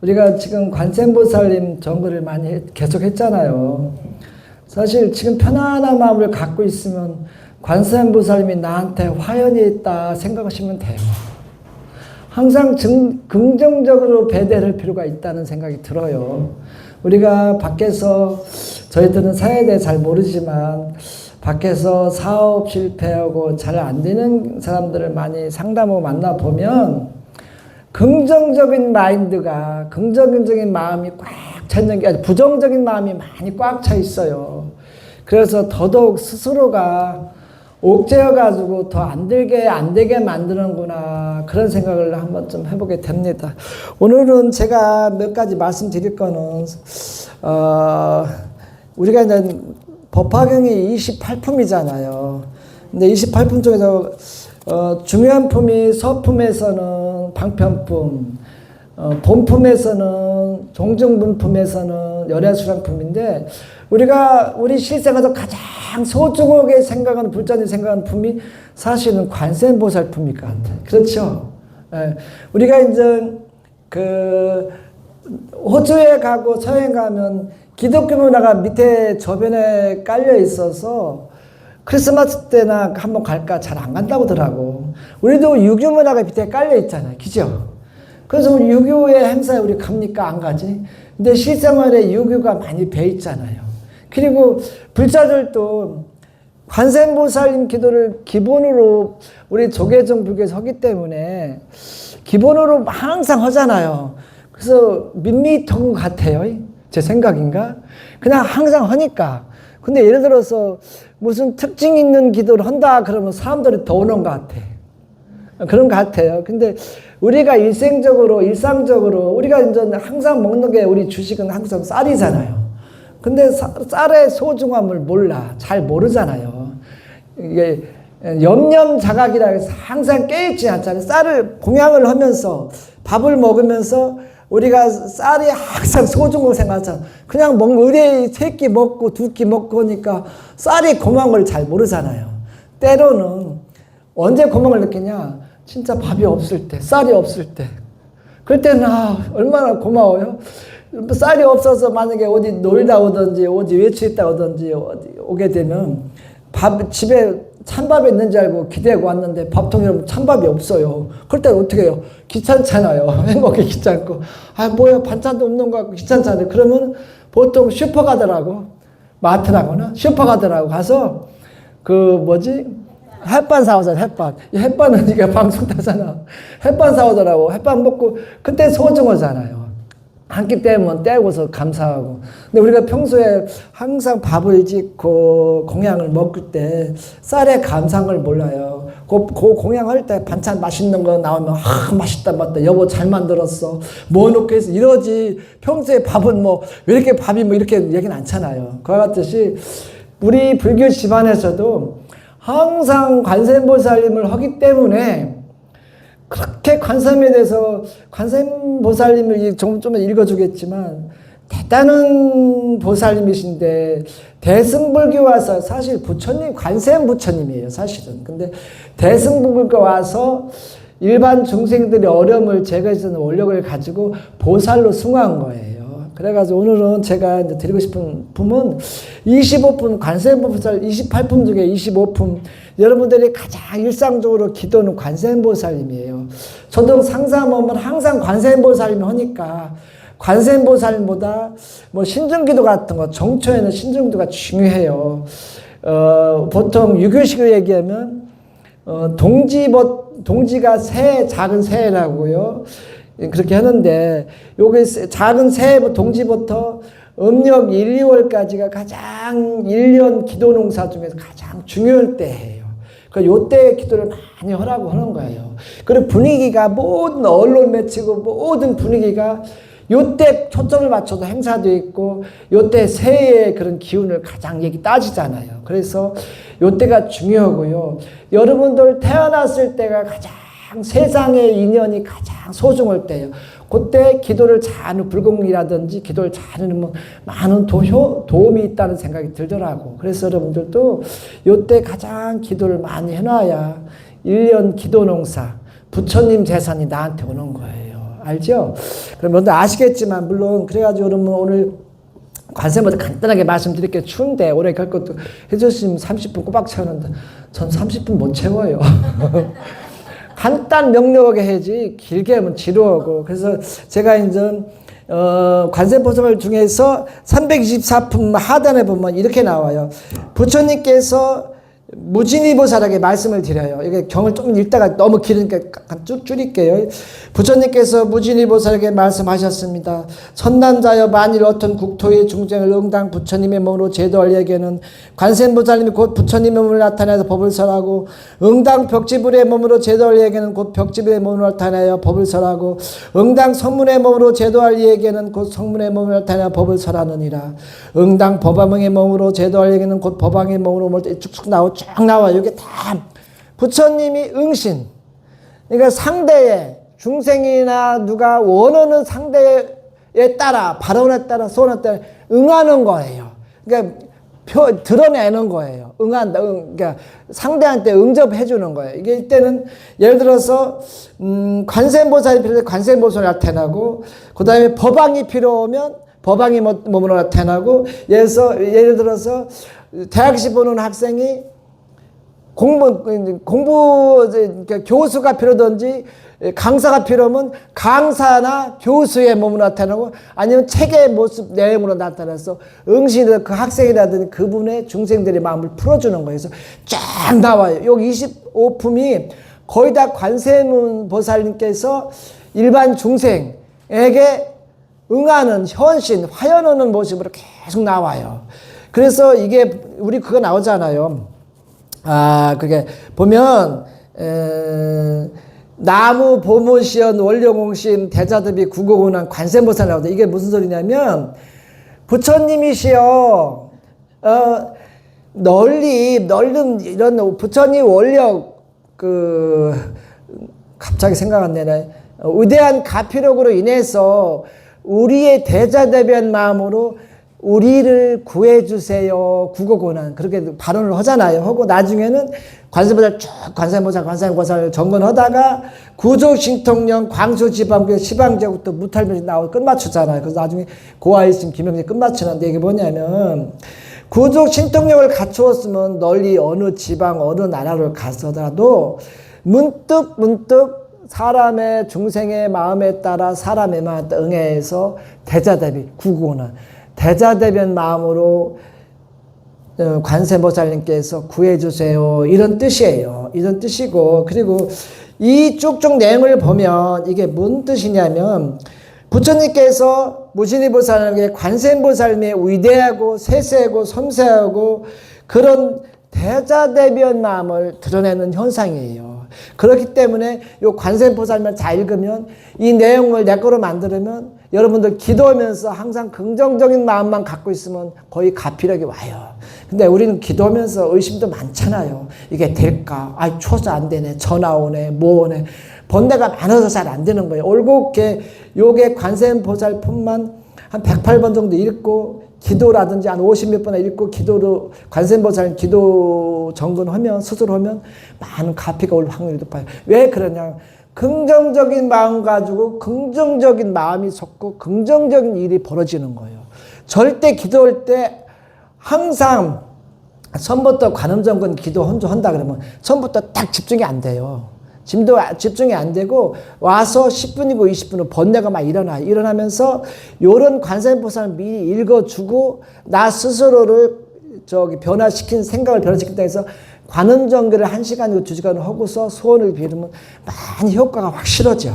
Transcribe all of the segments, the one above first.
우리가 지금 관세음보살님 정글을 많이 계속 했잖아요. 사실 지금 편안한 마음을 갖고 있으면 관세음보살님이 나한테 화연이 있다 생각하시면 돼요. 항상 긍정적으로 배대할 필요가 있다는 생각이 들어요. 우리가 밖에서 저희들은 사회에 대해 잘 모르지만 밖에서 사업 실패하고 잘 안 되는 사람들을 많이 상담하고 만나보면 긍정적인 마인드가, 긍정적인 마음이 꽉 차 있는 게 아니라 부정적인 마음이 많이 꽉 차 있어요. 그래서 더더욱 스스로가 옥죄어가지고 더 안 되게 만드는구나, 그런 생각을 한번 좀 해보게 됩니다. 오늘은 제가 몇 가지 말씀드릴 거는, 우리가 이제 법화경이 28품이잖아요. 근데 28품 중에서, 중요한 품이 서품에서는 방편품, 본품에서는 종중분품에서는 열애수량품인데, 우리 실생에서 가장 소중하게 생각하는, 불자님 생각하는 품이 사실은 관세음보살 품일 것 같아요. 그렇죠? 예. 우리가 이제 호주에 가고 서해 가면 기독교 문화가 밑에 저변에 깔려 있어서 크리스마스 때나 한번 갈까 잘 안 간다고 하더라고. 우리도 유교 문화가 밑에 깔려 있잖아요. 그죠? 그래서 유교의 행사에 우리 갑니까? 안 가지? 근데 실생활에 유교가 많이 배 있잖아요. 그리고 불자들도 관세음보살님 기도를 기본으로 우리 조계종 불교에서 하기 때문에 기본으로 항상 하잖아요. 그래서 밋밋한 것 같아요. 제 생각인가? 그냥 항상 하니까. 근데 예를 들어서 무슨 특징 있는 기도를 한다 그러면 사람들이 더 오는 것 같아. 그런 것 같아요. 근데 우리가 일상적으로 우리가 이제 항상 먹는 게, 우리 주식은 항상 쌀이잖아요. 근데 쌀의 소중함을 잘 모르잖아요. 이게 염념자각이라 해서 항상 깨있지 않잖아요. 쌀을 공양을 하면서 밥을 먹으면서 우리가 쌀이 항상 소중하고 생각하잖아요. 그냥 의뢰 3끼 먹고 2끼 먹고 하니까 쌀이 고마운 잘 모르잖아요. 때로는 언제 고마움을 느끼냐? 진짜 밥이 없을 때, 쌀이 없을 때. 그럴 때는 얼마나 고마워요. 쌀이 없어서 만약에 어디 놀다 오든지 어디 외출했다 오든지 오게 되면 집에 찬밥이 있는 줄 알고 기대고 왔는데 밥통에 찬밥이 없어요. 그럴 때는 어떻게 해요? 귀찮잖아요. 해먹기 귀찮고. 뭐야, 반찬도 없는 거 같고 귀찮잖아요. 그러면 보통 슈퍼 가더라고. 마트라거나 슈퍼 가더라고. 가서 햇반 사오잖아, 햇반. 이 햇반은 네가 방송 타잖아. 햇반 사오더라고. 햇반 먹고 그때 소중하잖아요. 한 끼 떼면 떼고서 감사하고. 근데 우리가 평소에 항상 밥을 짓고 공양을 먹을 때 쌀의 감상을 몰라요. 그 공양할 때 반찬 맛있는 거 나오면 맛있다 맞다, 여보 잘 만들었어, 뭐 넣고 해서 이러지. 평소에 밥은 왜 이렇게 밥이 이렇게 얘기는 않잖아요. 그와 같듯이 우리 불교 집안에서도 항상 관세음보살님을 하기 때문에 그렇게 관세음에 대해서, 관세음보살님을 좀 읽어주겠지만 대단한 보살님이신데, 대승불교 와서, 사실 부처님 관세음 부처님이에요 사실은. 근데 대승불교 와서 일반 중생들의 어려움을 제거해주는 원력을 가지고 보살로 승화한 거예요. 그래가지고 오늘은 제가 이제 드리고 싶은 품은 25품, 관세음보살 28품 중에 25품, 여러분들이 가장 일상적으로 기도는 관세음보살님이에요. 저도 상상하면 항상 관세음보살님 하니까 관세음보살님보다 신중기도 같은 거, 정초에는 신중기도가 중요해요. 보통 유교식으로 얘기하면 동지가 작은 새라고요. 그렇게 하는데, 요게 작은 새해 동지부터 음력 1, 2월까지가 가장 1년 기도 농사 중에서 가장 중요할 때예요. 그러니까 요때 기도를 많이 하라고 하는 거예요. 그리고 분위기가, 모든 언론 매치고 모든 분위기가 요때 초점을 맞춰서 행사도 있고, 요때 새해의 그런 기운을 가장 따지잖아요. 그래서 요때가 중요하고요. 여러분들 태어났을 때가 가장 세상의 인연이 가장 소중할 때예요. 그때 기도를 잘하는, 불공이라든지 기도를 잘하면 많은 도움이 있다는 생각이 들더라고. 그래서 여러분들도 이때 가장 기도를 많이 해놔야 1년 기도 농사, 부처님 재산이 나한테 오는 거예요. 알죠? 그럼 여러분들 아시겠지만 물론 그래가지고 여러분 오늘 관세음보살 간단하게 말씀드릴게요. 추운데 오래 갈 것도 해주시면 30분 꼬박 채우는데 전 30분 못 채워요. 간단 명료하게 해야지 길게 하면 지루하고. 그래서 제가 이제 관세음보살 중에서 324품 하단에 보면 이렇게 나와요. 부처님께서 무진이보살에게 말씀을 드려요. 이게 경을 좀 읽다가 너무 길으니까 쭉 줄일게요. 부처님께서 무진이보살에게 말씀하셨습니다. 선남자여 만일 어떤 국토의 중생을 응당 부처님의 몸으로 제도하려기에는 관세음보살님이 곧 부처님의 몸을 나타내서 법을 설하고 응당 벽지불의 몸으로 제도하려기에는 곧 벽지불의 몸으로 나타내어 법을 설하고 응당 성문의 몸으로 제도하려기에는 곧 성문의 몸을 나타내어 법을 설하느니라. 응당 법왕의 몸으로 제도하려기에는 곧 법왕의 몸으로 쭉쭉 나오죠. 쫙 나와요. 이게 다 부처님이 응신. 그러니까 상대에 중생이나 누가 원하는 상대에 따라 발언에 따라 소원에 따라 응하는 거예요. 그러니까 드러내는 거예요. 응한다. 그러니까 상대한테 응접해 주는 거예요. 이게 이때는 예를 들어서 관세음보살이 필요해 관세음보살이 나타나고 그다음에 법왕이 필요하면 법왕이 몸으로 나타나고 예를 들어서 대학시 보는 학생이 교수가 필요하든지 강사가 필요하면 강사나 교수의 몸으로 나타나고 아니면 책의 모습 내용으로 나타나서 응시를 그 학생이라든지 그분의 중생들의 마음을 풀어주는 거예요. 그래서 쫙 나와요. 여기 25품이 거의 다 관세음보살님께서 일반 중생에게 응하는 현신, 화연하는 모습으로 계속 나와요. 그래서 이게 우리 그거 나오잖아요. 그게 보면 나무 보무시연 원령공신 대자듭이 구고군한 관세음보살 나오죠. 이게 무슨 소리냐면 부처님이시여 넓은 이런 부처님 원력 갑자기 생각 안 나네. 위대한 가피력으로 인해서 우리의 대자대변 마음으로 우리를 구해주세요. 구고고난. 그렇게 발언을 하잖아요. 하고 나중에는 관세음보살 쭉 관세음보살 정건하다가 구족신통령 광주지방교 시방제국도 무탈변이 나오고 끝마치잖아요. 그래서 나중에 고아이심 김영재 끝마치는데 이게 뭐냐면 구족신통령을 갖추었으면 널리 어느 지방 어느 나라를 가서라도 문득 사람의 중생의 마음에 따라 사람의 마음에 따라 응해서 대자대비 구고고난 대자대변 마음으로 관세음보살님께서 구해주세요. 이런 뜻이에요. 이런 뜻이고, 그리고 이 쭉쭉 내용을 보면 이게 뭔 뜻이냐면 부처님께서 무진이보살에게 관세음보살님의 위대하고 세세하고 섬세하고 그런 대자대변 마음을 드러내는 현상이에요. 그렇기 때문에 이 관세음보살만 잘 읽으면 이 내용을 내 거로 만들면 여러분들 기도하면서 항상 긍정적인 마음만 갖고 있으면 거의 가피력이 와요. 근데 우리는 기도하면서 의심도 많잖아요. 이게 될까? 추워서 안 되네. 전화 오네. 뭐 오네. 번뇌가 많아서 잘 안 되는 거예요. 올곧게 요게 관세음보살 품만 한 108번 정도 읽고 기도라든지 한 50몇 번 읽고 기도로 관세음보살 기도 정근하면 스스로 하면 많은 가피가 올 확률이 높아요. 왜 그러냐? 긍정적인 마음 가지고 긍정적인 마음이 솟고 긍정적인 일이 벌어지는 거예요. 절대 기도할 때 항상 처음부터 관음정근 기도 혼자 한다 그러면 처음부터 딱 집중이 안 돼요. 집중이 안 되고 와서 10분이고 20분 후 번뇌가 막 일어나면서 요런 관세음보살을 미리 읽어주고 나 스스로를 변화시킨 생각을 변화시킨다 해서 관음정기를 1시간이고 2시간을 하고서 소원을 빌으면 많이 효과가 확실하죠.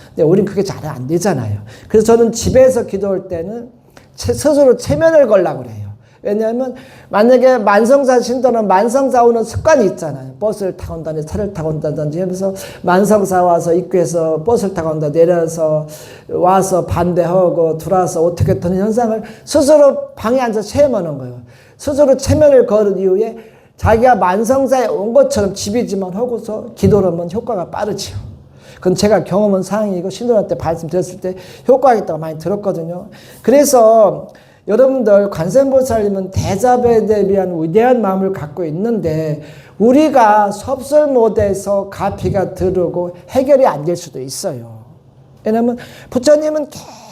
근데 우린 그게 잘 안 되잖아요. 그래서 저는 집에서 기도할 때는 스스로 체면을 걸려고 그래요. 왜냐하면 만약에 만성사 신도는 만성사 오는 습관이 있잖아요. 버스를 타고 온다든지 차를 타고 온다든지 하면서 만성사 와서 입구에서 버스를 타고 온다 내려서 와서 반대하고 들어와서 어떻게 되는 현상을 스스로 방에 앉아서 체험하는 거예요. 스스로 체면을 걸은 이후에 자기가 만성사에 온 것처럼 집이지만 하고서 기도를 하면 효과가 빠르죠. 그건 제가 경험한 사항이고 신도한테 말씀드렸을 때 효과가 있다고 많이 들었거든요. 그래서 여러분들 관세음보살님은 대자배에 대한 위대한 마음을 갖고 있는데 우리가 섭설 못해서 가피가 들고 해결이 안 될 수도 있어요. 왜냐면 부처님은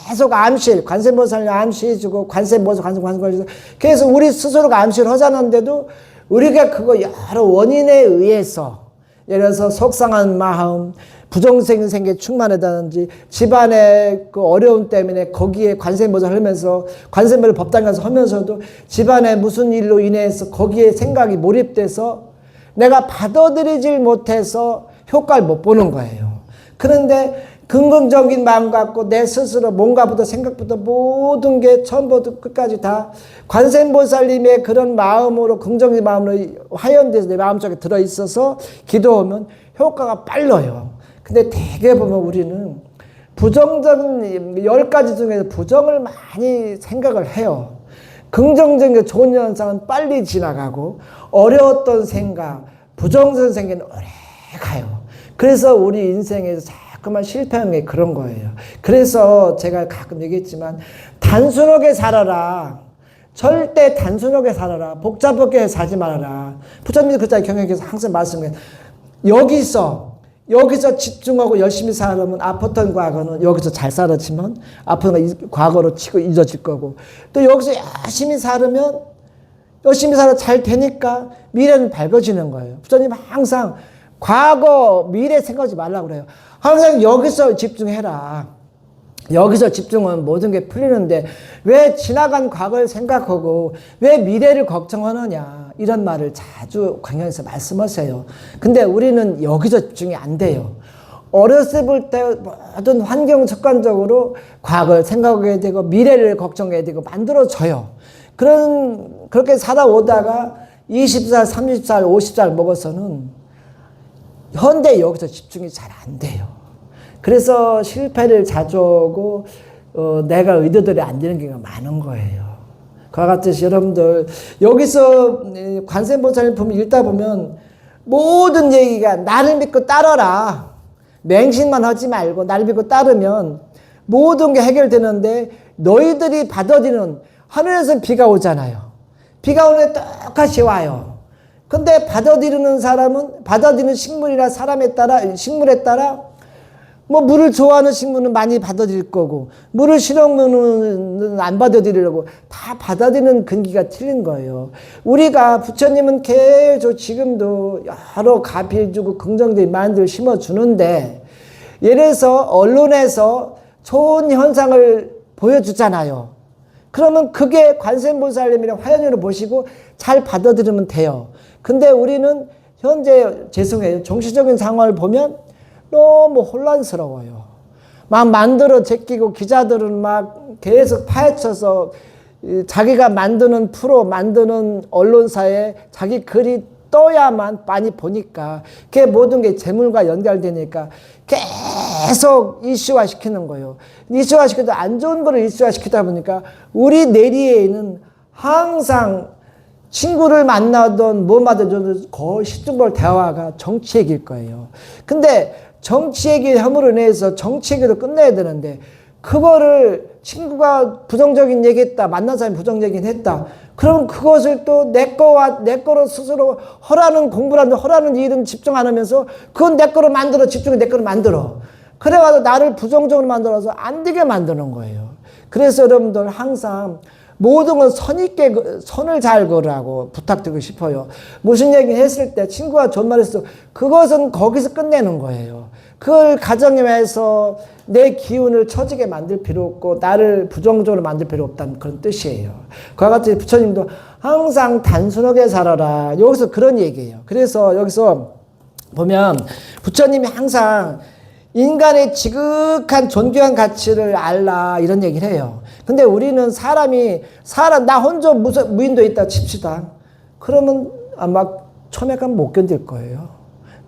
계속 암실, 관세음보살님 암시해주고, 관세음보살, 관세음보살, 그래서 우리 스스로가 암시를 하자는데도 우리가 그거 여러 원인에 의해서, 예를 들어서 속상한 마음, 부정적인 생각에 충만하다든지, 집안의 그 어려움 때문에 거기에 관세음보살 하면서, 관세음보살 법당 가서 하면서도 집안에 무슨 일로 인해서 거기에 생각이 몰입돼서 내가 받아들이질 못해서 효과를 못 보는 거예요. 그런데 긍정적인 마음 갖고 내 스스로 뭔가부터 생각부터 모든 게 처음부터 끝까지 다 관세음보살님의 그런 마음으로, 긍정적인 마음으로 화연돼서 내 마음속에 들어있어서 기도하면 효과가 빨라요. 근데 대개 보면 우리는 부정적인 10가지 중에서 부정을 많이 생각을 해요. 긍정적인 좋은 현상은 빨리 지나가고 어려웠던 생각, 부정적인 생각은 오래 가요. 그래서 우리 인생에서 자꾸만 실패하는 게 그런 거예요. 그래서 제가 가끔 얘기했지만 단순하게 살아라. 절대 단순하게 살아라. 복잡하게 살지 말아라. 부처님이 그자 경영에서 항상 말씀해요. 여기서 집중하고 열심히 살면 아팠던 과거는 여기서 잘 살았지만 아픈 과거로 치고 잊어질 거고, 또 여기서 열심히 살으면 열심히 살아 잘 되니까 미래는 밝아지는 거예요. 부처님 항상 과거, 미래 생각하지 말라고 그래요. 항상 여기서 집중해라. 여기서 집중하면 모든 게 풀리는데 왜 지나간 과거를 생각하고 왜 미래를 걱정하느냐, 이런 말을 자주 강연에서 말씀하세요. 근데 우리는 여기서 집중이 안 돼요. 어렸을 때 모든 환경 습관적으로 과거를 생각하게 되고 미래를 걱정하게 되고 만들어져요. 그렇게 살아오다가 20살, 30살, 50살 먹어서는 현대 여기서 집중이 잘 안 돼요. 그래서 실패를 자주 하고 내가 의도대로 안 되는 경우가 많은 거예요. 그와 같이 여러분들 여기서 관세음보살님 보면 읽다 보면 모든 얘기가 나를 믿고 따라라. 맹신만 하지 말고 나를 믿고 따르면 모든 게 해결되는데, 너희들이 받아들이는, 하늘에서 비가 오잖아요. 비가 오는데 똑같이 와요. 근데 받아들이는 사람은 받아들이는 식물이나 사람에 따라, 식물에 따라 뭐 물을 좋아하는 식물은 많이 받아들일 거고, 물을 싫어하는 안 받아들이려고, 다 받아들이는 근기가 틀린 거예요. 우리가 부처님은 계속 지금도 여러 가필 주고 긍정적인 마인드를 심어주는데, 예를 들어서 언론에서 좋은 현상을 보여주잖아요. 그러면 그게 관세음보살님이랑 화연으로 보시고 잘 받아들이면 돼요. 근데 우리는 현재 죄송해요. 정치적인 상황을 보면 너무 혼란스러워요. 막 만들어 제끼고 기자들은 막 계속 파헤쳐서 자기가 만드는 프로, 만드는 언론사에 자기 글이 떠야만 많이 보니까 그게 모든 게 재물과 연결되니까 계속 이슈화 시키는 거예요. 이슈화 시켜도 안 좋은 거를 이슈화 시키다 보니까 우리 내리에는 항상 친구를 만나던 뭐 만나던 거의 10중벌 대화가 정치 얘기일 거예요. 근데 정치 얘기 함으로 인해서 정치 얘기도 끝내야 되는데, 그거를 친구가 부정적인 얘기했다, 만난 사람이 부정적인 했다, 그럼 그것을 또 내 거로 스스로 허라는 공부라는 허라는 일은 집중 안 하면서 그건 내 거로 만들어, 집중해 내 거로 만들어. 그래가지고 나를 부정적으로 만들어서 안 되게 만드는 거예요. 그래서 여러분들 항상 모든 건 선있게, 선을 잘 그으라고 부탁드리고 싶어요. 무슨 얘기 했을 때 친구가 좋은 말 했어. 그것은 거기서 끝내는 거예요. 그걸 가정에서 내 기운을 처지게 만들 필요 없고 나를 부정적으로 만들 필요 없다는 그런 뜻이에요. 그와 같이 부처님도 항상 단순하게 살아라. 여기서 그런 얘기예요. 그래서 여기서 보면 부처님이 항상 인간의 지극한 존귀한 가치를 알라, 이런 얘기를 해요. 근데 우리는 나 혼자 무인도에 있다 칩시다. 그러면 아마 처음에 가면 못 견딜 거예요.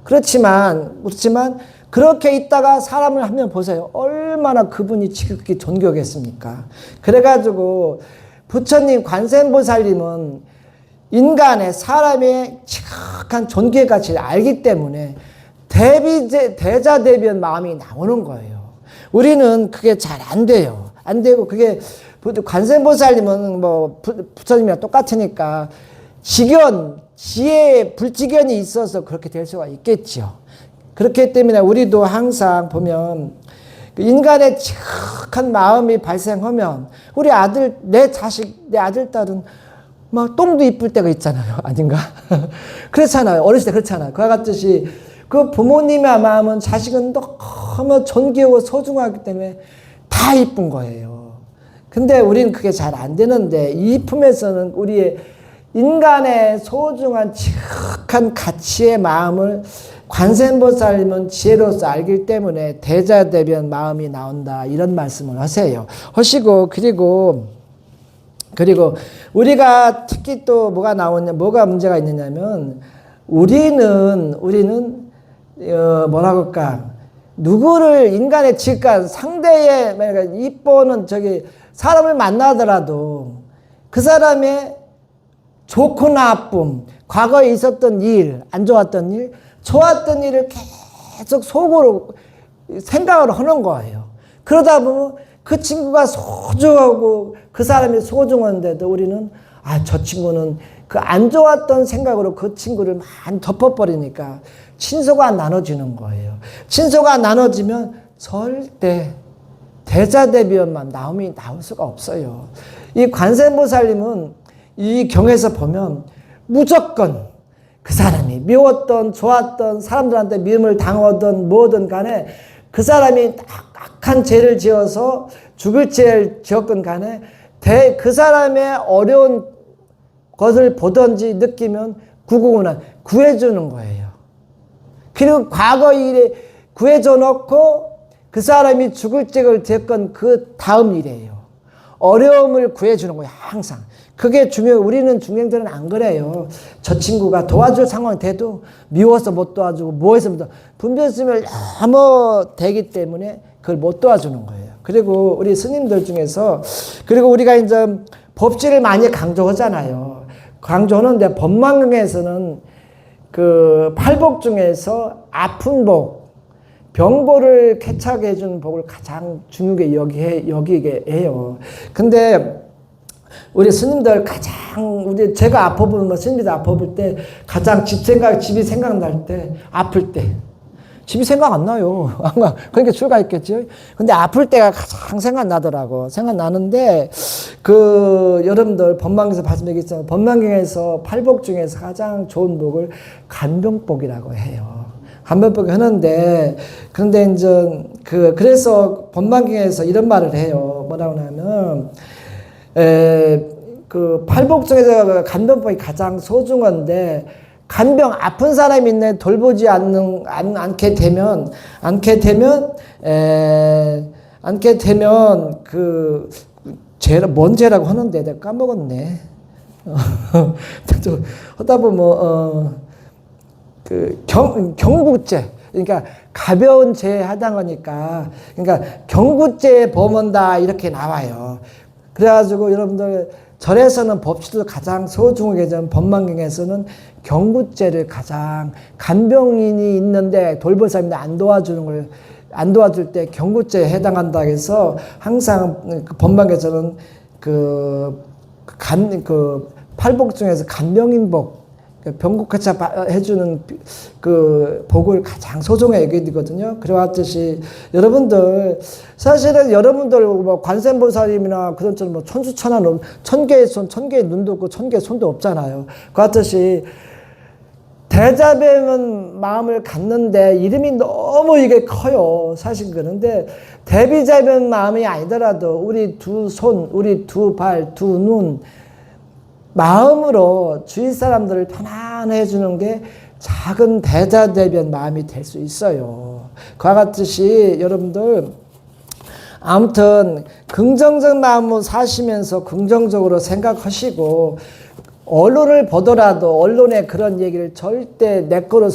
그렇지만 그렇게 있다가 사람을 한 명 보세요. 얼마나 그분이 지극히 존경했습니까? 그래가지고 부처님 관세음보살님은 인간의, 사람의 지극한 존귀의 가치를 알기 때문에 대자대변 마음이 나오는 거예요. 우리는 그게 잘 안 돼요. 안 되고, 그게 관세음보살님은 뭐 부처님이랑 똑같으니까 지혜, 불지견이 있어서 그렇게 될 수가 있겠죠. 그렇기 때문에 우리도 항상 보면 인간의 지극한 마음이 발생하면 우리 아들, 내 자식, 내 아들, 딸은 막 똥도 이쁠 때가 있잖아요. 아닌가? 그렇잖아요. 어렸을 때 그렇잖아요. 그와 같듯이 그 부모님의 마음은 자식은 너무 존귀하고 소중하기 때문에 다 이쁜 거예요. 근데 우리는 그게 잘 안 되는데 이 품에서는 우리의 인간의 소중한 지극한 가치의 마음을 관세음보살님은 지혜로서 알기 때문에 대자대변 마음이 나온다 이런 말씀을 하세요. 하시고 그리고 우리가 특히 또 뭐가 나오냐, 뭐가 문제가 있느냐면 우리는 뭐라고 할까, 누구를 인간의 직관 상대의 만약에 이뻐는 저기 사람을 만나더라도 그 사람의 좋고 나쁨, 과거에 있었던 일, 안 좋았던 일, 좋았던 일을 계속 속으로 생각을 하는 거예요. 그러다 보면 그 친구가 소중하고 그 사람이 소중한데도 우리는 저 친구는 그 안 좋았던 생각으로 그 친구를 많이 덮어버리니까 친소가 나눠지는 거예요. 친소가 나눠지면 절대 대자대비언만 나올 수가 없어요. 이 관세음보살님은 이 경에서 보면 무조건 그 사람이 미웠던 좋았던 사람들한테 미움을 당하든 뭐든 간에 그 사람이 악한 죄를 지어서 죽을 죄를 지었건 간에 그 사람의 어려운 것을 보든지 느끼면 구구구나 구해주는 거예요. 그리고 과거 일에 구해줘 놓고 그 사람이 죽을 죄를 지었건 그 다음 일이에요. 어려움을 구해주는 거예요. 항상. 그게 중요해요. 우리는 중생들은 안 그래요. 저 친구가 도와줄 상황이 돼도 미워서 못 도와주고 뭐해서 못 도와주고 분별심을 너무 되기 때문에 그걸 못 도와주는 거예요. 그리고 우리 스님들 중에서 그리고 우리가 이제 법지를 많이 강조하잖아요. 강조하는데 법망경에서는 그 팔복 중에서 아픈 복, 병고를 쾌차게 해주는 복을 가장 중요하게 여기게 해요. 근데 우리 스님들 제가 아파 보면 스님들 아파 볼 때 가장 집이 생각날 때 아플 때. 집이 생각 안 나요. 그러니까 출가했겠죠. 근데 아플 때가 가장 생각나더라고. 생각나는데, 여러분들 법망경에서 봐준 적이 있잖아요. 법망경에서 팔복 중에서 가장 좋은 복을 간병복이라고 해요. 간병복 하는데, 그런데 이제, 그래서 법망경에서 이런 말을 해요. 뭐라고 하냐면, 팔복 중에서 간병복이 가장 소중한데, 간병 아픈 사람이 있네 돌보지 않게 되면 뭔 죄라고 하는데 내가 까먹었네. 하다 보면 경구죄, 그러니까 가벼운 죄에 해당하니까 그러니까 경구죄에 범한다 이렇게 나와요. 그래가지고 여러분들 절에서는 법치도 가장 소중하게 전 법망경에서는 경구죄를 가장 간병인이 있는데 돌볼 사람인데 안 도와줄 때 경구죄에 해당한다 해서 항상 법망경에서는 팔복 중에서 간병인복 병국회차 해주는 복을 가장 소중하게 여기거든요. 그와 같듯이 여러분들 사실은 여러분들 뭐 관세음보살님이나 그런처럼 뭐 천수천한 천개의 눈도 없고 천개의 손도 없잖아요. 그와 같듯이 대자배면 마음을 갖는데 이름이 너무 이게 커요. 사실 그런데 대비자변 마음이 아니더라도 우리 두 손, 우리 두 발, 두 눈 마음으로 주위 사람들을 편안해 주는 게 작은 대자대변 마음이 될 수 있어요. 그와 같듯이 여러분들 아무튼 긍정적 마음으로 사시면서 긍정적으로 생각하시고 언론을 보더라도 언론의 그런 얘기를 절대 내 거로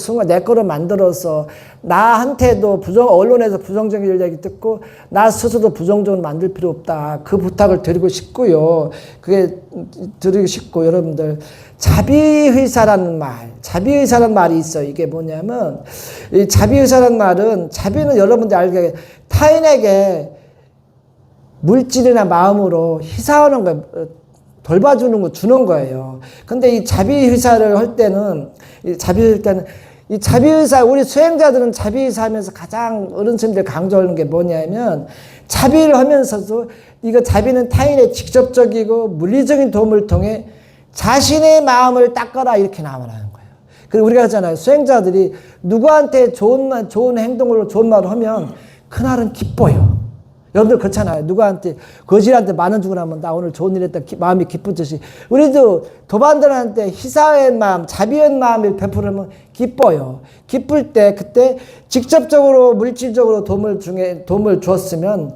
만들어서 나한테도 언론에서 부정적인 얘기 듣고 나 스스로 부정적으로 만들 필요 없다. 그 부탁을 드리고 싶고요. 여러분들 자비의사라는 말이 있어요. 이게 뭐냐면 이 자비의사라는 말은 자비는 여러분들 알게 타인에게 물질이나 마음으로 희사하는 거 돌봐주는 거 주는 거예요. 근데 이 자비의사를 할 때는 이 자비의사, 우리 수행자들은 자비의사 하면서 가장 어른스님들 강조하는 게 뭐냐면, 자비를 하면서도 이거 자비는 타인의 직접적이고 물리적인 도움을 통해 자신의 마음을 닦아라 이렇게 나오라는 거예요. 그리고 우리가 하잖아요. 수행자들이 누구한테 좋은 행동으로 좋은 말을 하면 그날은 기뻐요. 여러분들 그렇잖아요. 누구한테 거지한테 만 원 주고 나면 나 오늘 좋은 일 했다 마음이 기쁘듯이 우리도 도반들한테 희사의 마음, 자비의 마음을 베풀으면 기뻐요. 기쁠 때 그때 직접적으로 물질적으로 도움을 주었으면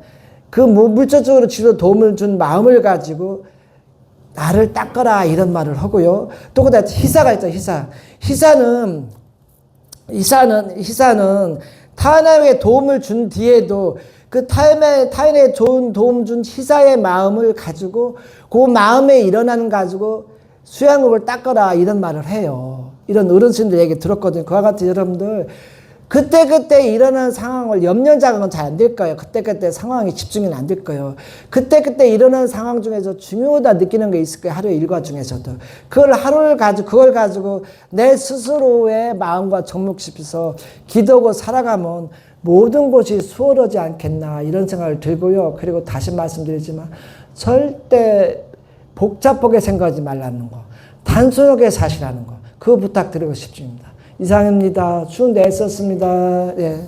그 물질적으로 도움을 준 마음을 가지고 나를 닦아라 이런 말을 하고요. 또 그다음 희사가 있죠. 희사는 타인에게 도움을 준 뒤에도 그 타인의 좋은 도움 준 희사의 마음을 가지고 그 마음에 일어나는 가지고 수양국을 닦아라 이런 말을 해요. 이런 어른신들 얘기 들었거든요. 그와 같이 여러분들 그때그때 일어나는 상황을 염려자각은 잘 안 될 거예요. 그때그때 상황에 집중이 안 될 거예요. 그때그때 일어나는 상황 중에서 중요하다 느끼는 게 있을 거예요. 하루의 일과 중에서도. 그걸 가지고 내 스스로의 마음과 접목시켜서 기도하고 살아가면 모든 것이 수월하지 않겠나 이런 생각을 들고요. 그리고 다시 말씀드리지만 절대 복잡하게 생각하지 말라는 거. 단순하게 사시라는 거. 그거 부탁드리고 싶습니다. 이상입니다. 추운데 애썼습니다. 예.